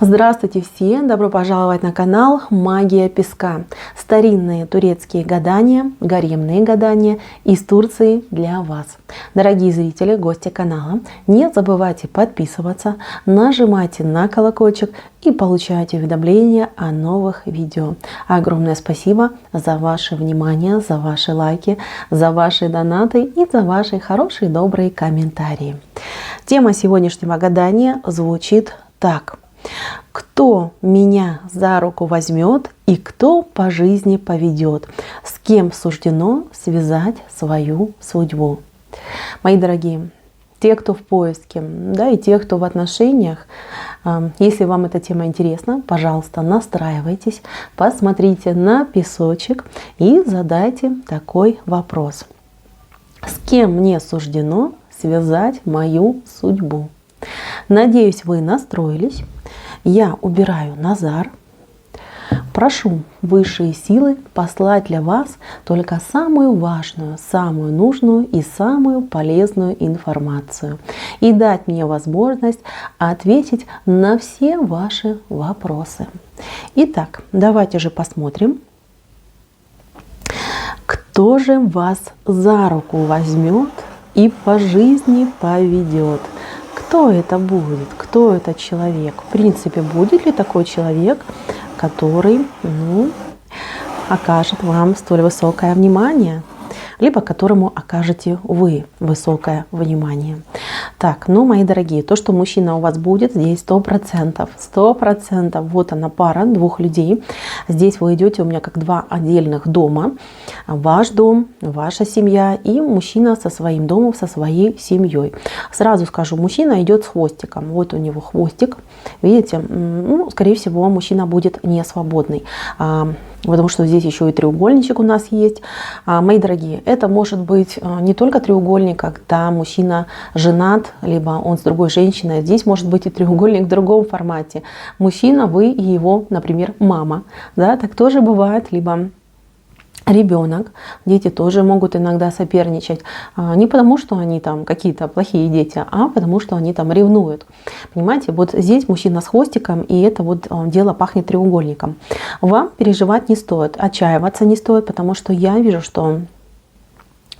Здравствуйте все! Добро пожаловать на канал Магия Песка. Старинные турецкие гадания, гаремные гадания из Турции для вас. Дорогие зрители, гости канала, не забывайте подписываться, нажимайте на колокольчик и получайте уведомления о новых видео. Огромное спасибо за ваше внимание, за ваши лайки, за ваши донаты и за ваши хорошие добрые комментарии. Тема сегодняшнего гадания звучит так. Кто меня за руку возьмет и кто по жизни поведет? С кем суждено связать свою судьбу? Мои дорогие, те, кто в поиске, да, и те, кто в отношениях, если вам эта тема интересна, пожалуйста, настраивайтесь, посмотрите на песочек и задайте такой вопрос. С кем мне суждено связать мою судьбу? Надеюсь, вы настроились. Я убираю Назар. Прошу высшие силы послать для вас только самую важную, самую нужную и самую полезную информацию. И дать мне возможность ответить на все ваши вопросы. Итак, давайте же посмотрим, кто же вас за руку возьмет и по жизни поведет. Кто это будет? Кто этот человек? В принципе, будет ли такой человек, который окажет вам столь высокое внимание, либо которому окажете вы высокое внимание. Так, мои дорогие, то, что мужчина у вас будет, здесь 100%. 100%. Вот она, пара двух людей. Здесь вы идете у меня как два отдельных дома. Ваш дом, ваша семья и мужчина со своим домом, со своей семьей. Сразу скажу, мужчина идет с хвостиком. Вот у него хвостик. Видите, скорее всего, мужчина будет не свободный. Потому что здесь еще и треугольничек у нас есть. Мои дорогие, это может быть не только треугольник, когда мужчина женат, либо он с другой женщиной. Здесь может быть и треугольник в другом формате. Мужчина, вы и его, например, мама. Да, так тоже бывает. Либо ребенок. Дети тоже могут иногда соперничать. Не потому, что они там какие-то плохие дети, а потому, что они там ревнуют. Понимаете, вот здесь мужчина с хвостиком, и это вот дело пахнет треугольником. Вам переживать не стоит, отчаиваться не стоит, потому что я вижу, что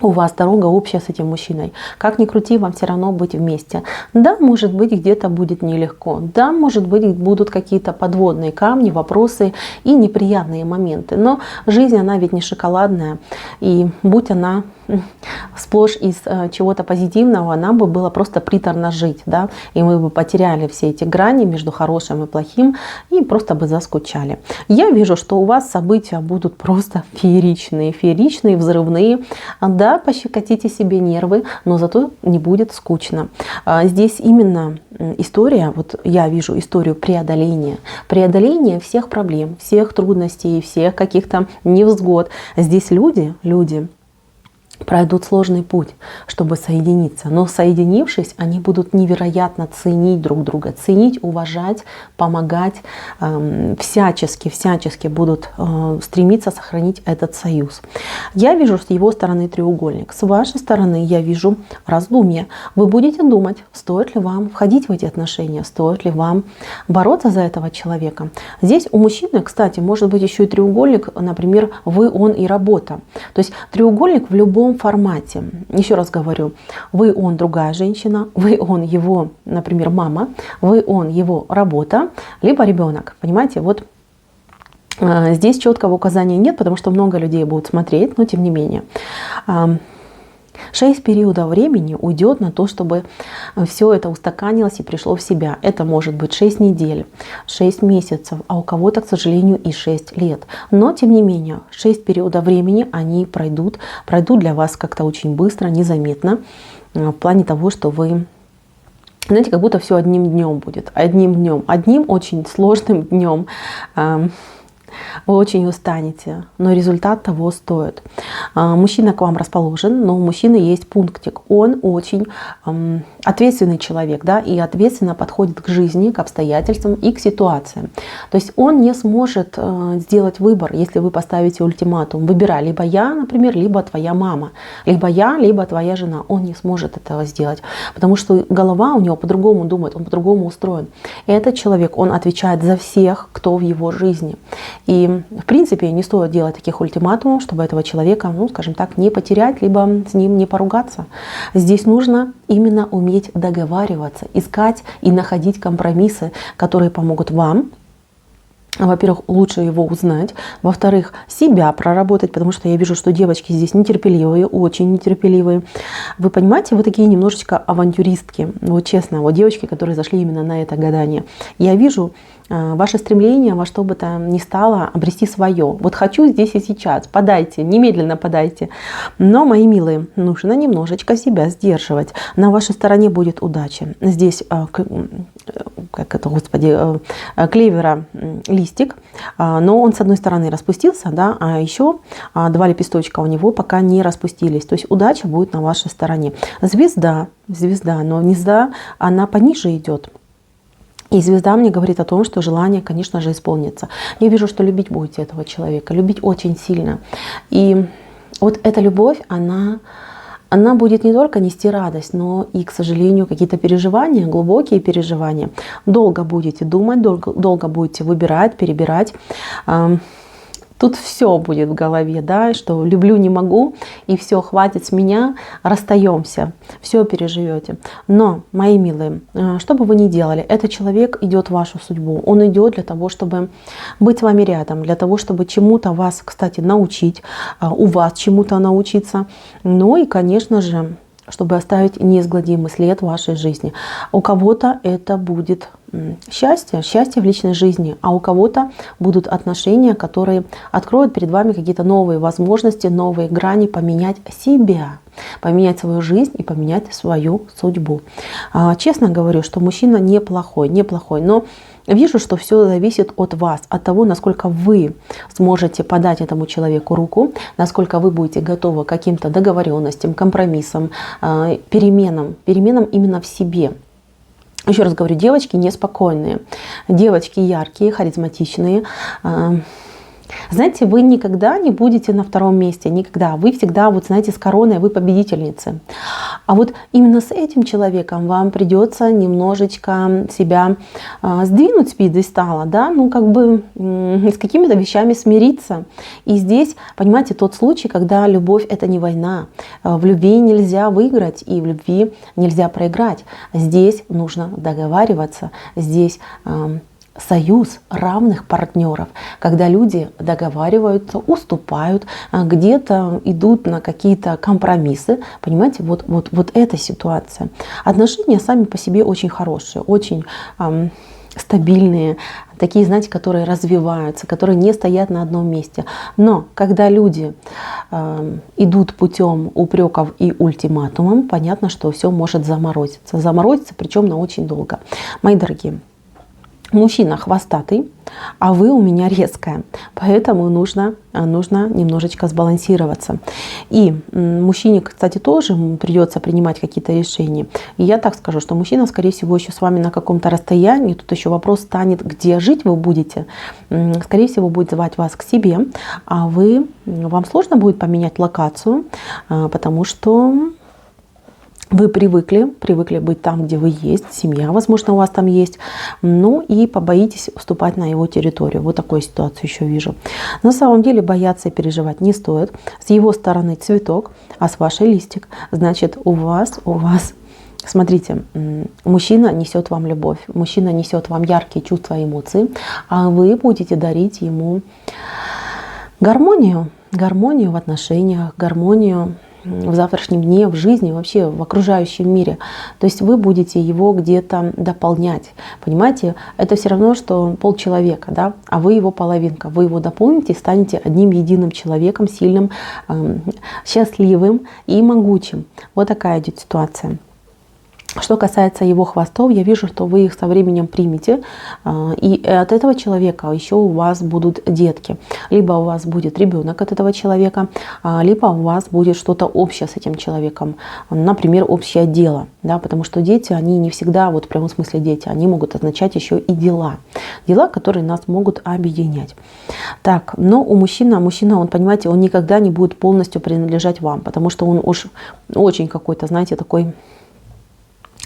у вас дорога общая с этим мужчиной. Как ни крути, вам все равно быть вместе. Да, может быть, где-то будет нелегко. Да, может быть, будут какие-то подводные камни, вопросы и неприятные моменты. Но жизнь, она ведь не шоколадная. И будь она сплошь из чего-то позитивного, нам бы было просто приторно жить. Да? И мы бы потеряли все эти грани между хорошим и плохим и просто бы заскучали. Я вижу, что у вас события будут просто фееричные, фееричные, взрывные. Да, пощекотите себе нервы, но зато не будет скучно. Здесь именно история, вот я вижу историю преодоления. Преодоление всех проблем, всех трудностей, всех каких-то невзгод. Здесь люди пройдут сложный путь, чтобы соединиться. Но соединившись, они будут невероятно ценить друг друга, ценить, уважать, помогать, всячески будут стремиться сохранить этот союз. Я вижу с его стороны треугольник, с вашей стороны я вижу раздумье. Вы будете думать, стоит ли вам входить в эти отношения, стоит ли вам бороться за этого человека. Здесь у мужчины, кстати, может быть еще и треугольник, например, вы, он и работа. То есть треугольник в любом формате. Еще раз говорю, вы, он, другая женщина, вы, он, его, например, мама, вы, он, его работа, либо ребенок. Понимаете, вот здесь четкого указания нет, потому что много людей будут смотреть, но тем не менее. 6 периодов времени уйдет на то, чтобы все это устаканилось и пришло в себя. Это может быть 6 недель, 6 месяцев, а у кого-то, к сожалению, и 6 лет. Но, тем не менее, 6 периодов времени они пройдут для вас как-то очень быстро, незаметно, в плане того, что вы, знаете, как будто все одним днем будет. Одним днем, одним очень сложным днем. вы очень устанете, но результат того стоит. Мужчина к вам расположен, но у мужчины есть пунктик. Он очень ответственный человек, да, и ответственно подходит к жизни, к обстоятельствам и к ситуациям. То есть он не сможет сделать выбор, если вы поставите ультиматум. Выбирай, либо я, например, либо твоя мама, либо я, либо твоя жена. Он не сможет этого сделать, потому что голова у него по-другому думает, он по-другому устроен. И этот человек, он отвечает за всех, кто в его жизни. И, в принципе, не стоит делать таких ультиматумов, чтобы этого человека, ну, скажем так, не потерять, либо с ним не поругаться. Здесь нужно именно уметь договариваться, искать и находить компромиссы, которые помогут вам, во-первых, лучше его узнать, во-вторых, себя проработать, потому что я вижу, что девочки здесь нетерпеливые, очень нетерпеливые. Вы понимаете, вы такие немножечко авантюристки, вот честно, вот девочки, которые зашли именно на это гадание. Я вижу ваше стремление во что бы то ни стало обрести свое. Вот хочу здесь и сейчас, подайте, немедленно подайте. Но, мои милые, нужно немножечко себя сдерживать. На вашей стороне будет удача. Здесь, как это, господи, клевера листик, но он с одной стороны распустился, да, а еще два лепесточка у него пока не распустились. То есть удача будет на вашей стороне. Звезда, но звезда, она пониже идет. И звезда мне говорит о том, что желание, конечно же, исполнится. Я вижу, что любить будете этого человека, любить очень сильно. И вот эта любовь, она будет не только нести радость, но и, к сожалению, какие-то переживания, глубокие переживания. Долго будете думать, долго будете выбирать, перебирать. Тут все будет в голове, да, что люблю, не могу, и все, хватит с меня, расстаемся, все переживете. Но, мои милые, что бы вы ни делали, этот человек идет в вашу судьбу. Он идет для того, чтобы быть с вами рядом, для того, чтобы чему-то вас, кстати, научить, у вас чему-то научиться. Ну и, конечно же, чтобы оставить неизгладимый след в вашей жизни. У кого-то это будет счастье в личной жизни, а у кого-то будут отношения, которые откроют перед вами какие-то новые возможности, новые грани, поменять себя, поменять свою жизнь и поменять свою судьбу. Честно говорю, что мужчина неплохой, но вижу, что все зависит от вас, от того, насколько вы сможете подать этому человеку руку, насколько вы будете готовы к каким-то договоренностям, компромиссам, переменам именно в себе. Еще раз говорю, девочки неспокойные, девочки яркие, харизматичные. Знаете, вы никогда не будете на втором месте, никогда. Вы всегда, вот знаете, с короной вы победительницы. А вот именно с этим человеком вам придется немножечко себя сдвинуть с пьедестала, да, ну как бы с какими-то вещами смириться. И здесь, понимаете, тот случай, когда любовь — это не война. В любви нельзя выиграть и в любви нельзя проиграть. Здесь нужно договариваться, здесь союз равных партнеров, когда люди договариваются, уступают, где-то идут на какие-то компромиссы. Понимаете, вот эта ситуация. Отношения сами по себе очень хорошие, очень стабильные, такие, знаете, которые развиваются, которые не стоят на одном месте. Но когда люди идут путем упреков и ультиматумов, понятно, что все может заморозиться. Заморозиться, причем на очень долго. Мои дорогие, мужчина хвостатый, а вы у меня резкая. Поэтому нужно немножечко сбалансироваться. И мужчине, кстати, тоже придется принимать какие-то решения. И я так скажу, что мужчина, скорее всего, еще с вами на каком-то расстоянии. Тут еще вопрос станет, где жить вы будете. Скорее всего, будет звать вас к себе. А вам сложно будет поменять локацию, потому что вы привыкли быть там, где вы есть, семья, возможно, у вас там есть, ну и побоитесь вступать на его территорию. Вот такую ситуацию еще вижу. На самом деле бояться и переживать не стоит. С его стороны цветок, а с вашей листик. Значит, у вас, смотрите, мужчина несет вам любовь, мужчина несет вам яркие чувства и эмоции, а вы будете дарить ему гармонию в отношениях, гармонию в завтрашнем дне, в жизни, вообще в окружающем мире. То есть вы будете его где-то дополнять. Понимаете, это все равно, что полчеловека, да, а вы его половинка. Вы его дополните и станете одним единым человеком, сильным, счастливым и могучим. Вот такая идет ситуация. Что касается его хвостов, я вижу, что вы их со временем примете, и от этого человека еще у вас будут детки. Либо у вас будет ребенок от этого человека, либо у вас будет что-то общее с этим человеком, например, общее дело. Да, потому что дети, они не всегда, вот в прямом смысле дети, они могут означать еще и дела. Дела, которые нас могут объединять. Так, но у мужчины, он, понимаете, он никогда не будет полностью принадлежать вам, потому что он уж очень какой-то, знаете, такой...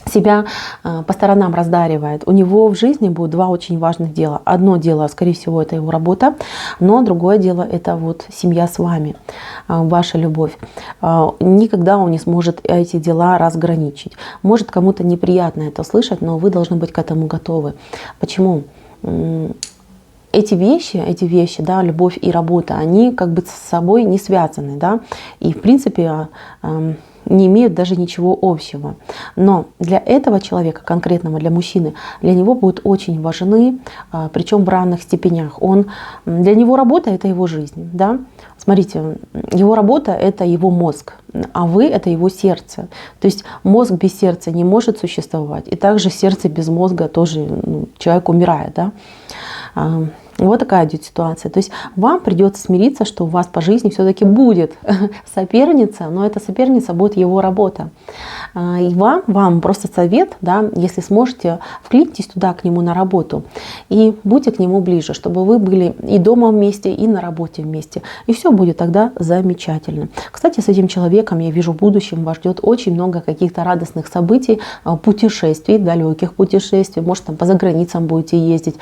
себя по сторонам раздаривает. У него в жизни будет два очень важных дела. Одно дело, скорее всего, это его работа, но другое дело это вот семья с вами, ваша любовь. Никогда он не сможет эти дела разграничить. Может, кому-то неприятно это слышать, но вы должны быть к этому готовы. Почему? Эти вещи, да, любовь и работа, они как бы с собой не связаны, да, и в принципе не имеют даже ничего общего. Но для этого человека, конкретного для мужчины, для него будут очень важны, причем в равных степенях. Для него работа — это его жизнь. Да? Смотрите, его работа — это его мозг, а вы — это его сердце. То есть мозг без сердца не может существовать. И также сердце без мозга тоже человек умирает. Да? Вот такая идет ситуация. То есть вам придется смириться, что у вас по жизни все-таки будет соперница, но эта соперница будет его работа. И вам просто совет, да, если сможете, вклинитесь туда к нему на работу и будьте к нему ближе, чтобы вы были и дома вместе, и на работе вместе. И все будет тогда замечательно. Кстати, с этим человеком, я вижу, в будущем вас ждет очень много каких-то радостных событий, путешествий, далеких путешествий. Может, там по заграницам будете ездить,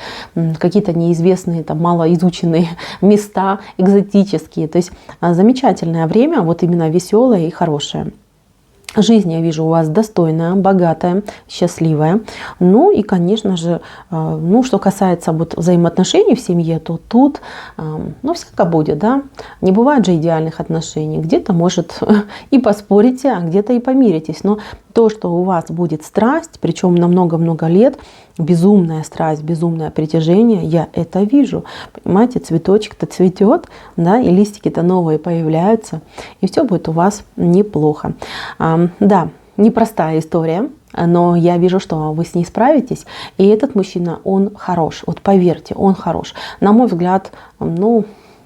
какие-то неизвестные, там, малоизученные места, экзотические. То есть замечательное время, вот именно веселое и хорошее. Жизнь, я вижу, у вас достойная, богатая, счастливая. Ну и, конечно же, что касается вот взаимоотношений в семье, то тут, всяко будет, да. Не бывает же идеальных отношений. Где-то, может, и поспорите, а где-то и помиритесь. Но то, что у вас будет страсть, причем на много-много лет, безумная страсть, безумное притяжение, я это вижу. Понимаете, цветочек-то цветет, да, и листики-то новые появляются, и все будет у вас неплохо. Да, непростая история, но я вижу, что вы с ней справитесь, и этот мужчина, он хорош, вот поверьте, он хорош. На мой взгляд,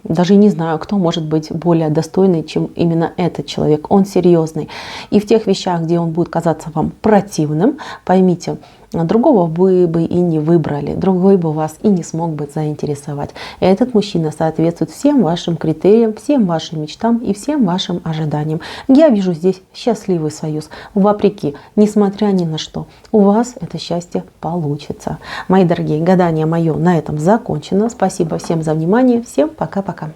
даже не знаю, кто может быть более достойный, чем именно этот человек. Он серьезный. И в тех вещах, где он будет казаться вам противным, поймите, другого вы бы и не выбрали, другой бы вас и не смог бы заинтересовать. И этот мужчина соответствует всем вашим критериям, всем вашим мечтам и всем вашим ожиданиям. Я вижу здесь счастливый союз. Вопреки, несмотря ни на что, у вас это счастье получится. Мои дорогие, гадание мое на этом закончено. Спасибо всем за внимание. Всем пока-пока.